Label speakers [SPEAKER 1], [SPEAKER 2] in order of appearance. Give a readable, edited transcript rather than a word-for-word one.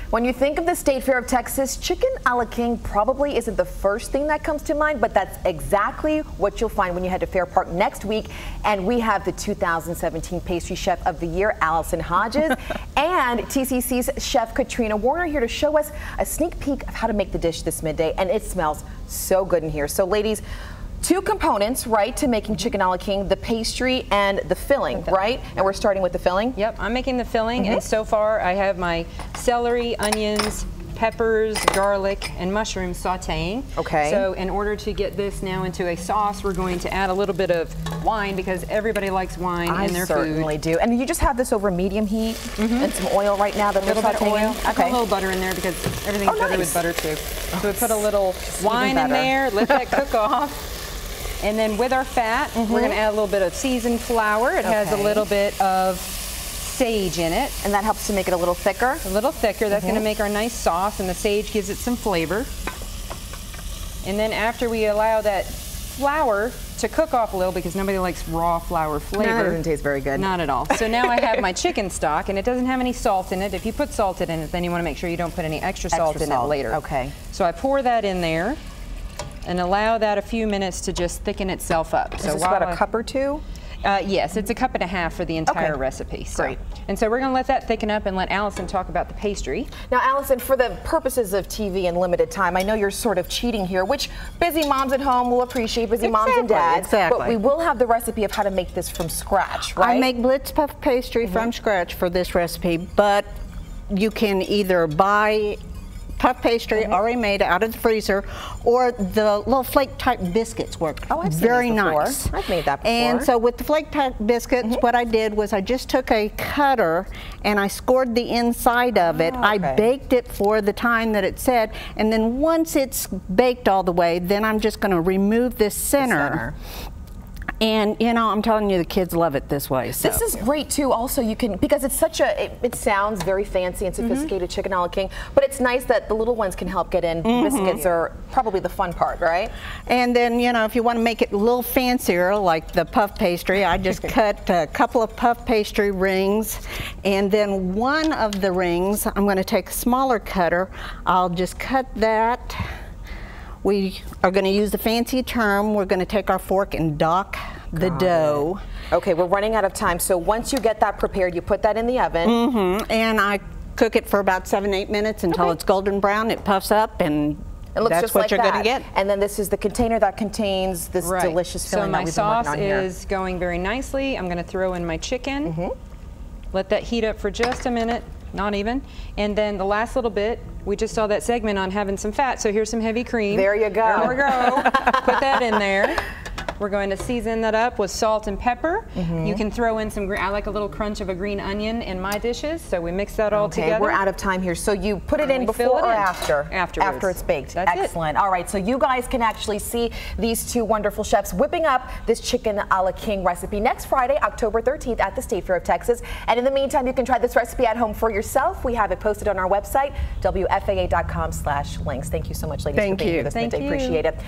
[SPEAKER 1] When you think of the State Fair of Texas, chicken a la king probably isn't the first thing that comes to mind, but that's exactly what you'll find when you head to Fair Park next week. And we have the 2017 Pastry Chef of the Year, Allison Hodges, and TCC's Chef Katrina Warner here to show us a sneak peek of how to make the dish this midday. And it smells so good in here. So ladies, two components, right, to making chicken a la king, the pastry and the filling, right? And we're starting with the filling?
[SPEAKER 2] Yep, I'm making the filling, and so far I have my celery, onions, peppers, garlic, and mushrooms sauteing.
[SPEAKER 1] Okay.
[SPEAKER 2] So in order to get this now into a sauce, we're going to add a little bit of wine because everybody likes wine in their food.
[SPEAKER 1] I certainly do. And you just have this over medium heat and some oil right now that
[SPEAKER 2] a little bit of oil.
[SPEAKER 1] Okay.
[SPEAKER 2] Put a little butter in there because everything's better with butter too. So we put a little wine in there, let that cook off. And then with our fat, we're going to add a little bit of seasoned flour. It has a little bit of sage in it.
[SPEAKER 1] And that helps to make it a little thicker?
[SPEAKER 2] A little thicker. That's going to make our nice sauce, and the sage gives it some flavor. And then after we allow that flour to cook off a little, because nobody likes raw flour flavor.
[SPEAKER 1] No, it doesn't taste very good.
[SPEAKER 2] Not at all. So now I have my chicken stock, and it doesn't have any salt in it. If you put salt in it, then you want to make sure you don't put any extra salt in it later.
[SPEAKER 1] Okay.
[SPEAKER 2] So I pour that in there and allow that a few minutes to just thicken itself up.
[SPEAKER 1] Is this about a cup or two?
[SPEAKER 2] Yes, it's a cup and a half for the entire recipe. So.
[SPEAKER 1] Great.
[SPEAKER 2] And so we're going to let that thicken up and let Allison talk about the pastry.
[SPEAKER 1] Now, Allison, for the purposes of TV and limited time, I know you're sort of cheating here, which busy moms at home will appreciate, busy moms and dads.
[SPEAKER 3] Exactly.
[SPEAKER 1] But we will have the recipe of how to make this from scratch, right?
[SPEAKER 3] I make Blitz puff pastry from scratch for this recipe, but you can either buy puff pastry already made out of the freezer, or the little flake type biscuits work very nice.
[SPEAKER 1] I've made that before.
[SPEAKER 3] And so with the flake type biscuits, what I did was I just took a cutter and I scored the inside of it. I baked it for the time that it said, and then once it's baked all the way, then I'm just going to remove this center. And you know, I'm telling you, the kids love it this way. So.
[SPEAKER 1] This is great too. Also, you can, because it's such a, it sounds very fancy and sophisticated, chicken a la king, but it's nice that the little ones can help get in. Biscuits are probably the fun part, right?
[SPEAKER 3] And then, you know, if you want to make it a little fancier, like the puff pastry, I just cut a couple of puff pastry rings, and then one of the rings, I'm going to take a smaller cutter. I'll just cut that. We are going to use the fancy term. We're going to take our fork and dock the dough.
[SPEAKER 1] Okay, we're running out of time. So once you get that prepared, you put that in the oven.
[SPEAKER 3] And I cook it for about 7-8 minutes until it's golden brown. It puffs up, and
[SPEAKER 1] it looks
[SPEAKER 3] that's
[SPEAKER 1] just
[SPEAKER 3] what
[SPEAKER 1] like
[SPEAKER 3] you're going to get.
[SPEAKER 1] And then this is the container that contains this delicious filling that we've been working on here.
[SPEAKER 2] So my sauce is going very nicely. I'm going to throw in my chicken. Let that heat up for just a minute. Not even. And then the last little bit, we just saw that segment on having some fat, so here's some heavy cream.
[SPEAKER 1] There you go.
[SPEAKER 2] There we go. Put that in there. We're going to season that up with salt and pepper. You can throw in some, I like a little crunch of a green onion in my dishes, so we mix that all together.
[SPEAKER 1] We're out of time here. So you put it in before or after?
[SPEAKER 2] Afterwards.
[SPEAKER 1] After it's baked.
[SPEAKER 2] That's
[SPEAKER 1] excellent. All right, so you guys can actually see these two wonderful chefs whipping up this chicken a la king recipe next Friday, October 13th at the State Fair of Texas. And in the meantime, you can try this recipe at home for yourself. We have it posted on our website, WFAA.com/links. Thank you so much, ladies, for being here this midday. Appreciate it.